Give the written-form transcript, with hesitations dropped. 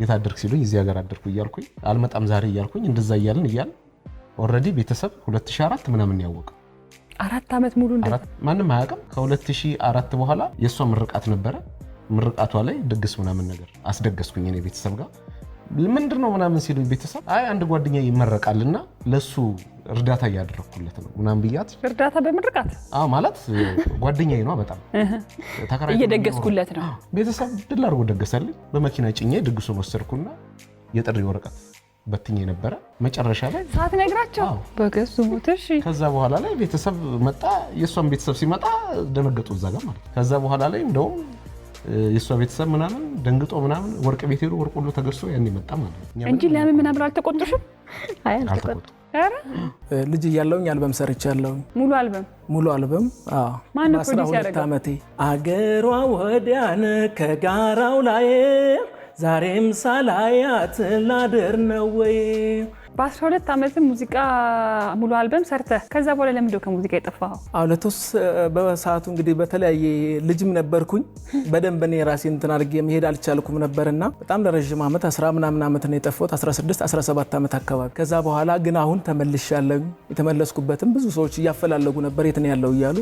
የታደርክ ሲሉኝ እዚህ ሀገር አደርኩ እያልኩኝ አልመጣም ዛሬ እያልኩኝ እንደዛ እያልን ኦሬዲ ቤተሰብ 2004 ምናምን ያወቀ 4 አመት ሙሉ ማንም አያውቅም። ከ2004 በኋላ የሷ ምርቃት ነበረ። ምርቃቷ ላይ ድግስ ምናምን ነገር አስደገስኩኝ እኔ ቤተሰብ ጋር። ምንድነው ምናምን ሲሉኝ ቤተሰብ አይ አንድ ጓደኛ ይመረቃልና ለሱ እርዳታ እያደረኩለት ነው ምናምን ብያት። እርዳታ በምርቃት ማለት ጓደኛዬ ነው በጣም እየደገስኩለት ነው። ቤተሰብ ድል አድርጎ ደገሰልኝ። በመኪና ጭኜ ድግሱን ወሰድኩና የጥሪ ወረቀት በትኜ ነበረ። መጨረሻ ላይ ሳት ነግራቸው በገዙ ሞትሽ። ከዛ በኋላ ላይ ቤተሰብ መጣ። የሷን ቤተሰብ ሲመጣ ደነገጡ እዛ ጋር ማለት። ከዛ በኋላ ላይ እንደውም የሷ ቤተሰብ ምናምን ደንግጦ ምናምን ወርቅ ቤት ሄዶ ወርቅ ሁሉ ተገዝቶ ያኔ መጣ ማለት እንጂ ለምን ምናምን አልተቆጥሽም? አይ አልተቆጥ አረ ልጅ እያለሁኝ አልበም ሰርቻለሁ። ሙሉ አልበም ማን ነው ፕሮዲዩስ ያደረገው? ዓመቴ አገሯ ወዲያን ከጋራው ላይ ዛሬም ሳላያት ላድር ነው ወይ። በ12 ዓመት ሙዚቃ ሙሉ አልበም ሰርተህ ከዛ በኋላ ለምንድነው ከሙዚቃ የጠፋኸው? ለተወስ በሰዓቱ እንግዲህ በተለያየ ልጅም ነበርኩኝ። በደንብ እኔ ራሴን እንትን አድርጌ መሄድ አልቻልኩም ነበርና በጣም ለረጅም ዓመት 10 ምናምን ዓመት ነው የጠፋሁት። 16 17 ዓመት አካባቢ። ከዛ በኋላ ግን አሁን ተመልሻለሁ። የተመለስኩበትም ብዙ ሰዎች እያፈላለጉ ነበር የት ነው ያለው እያሉ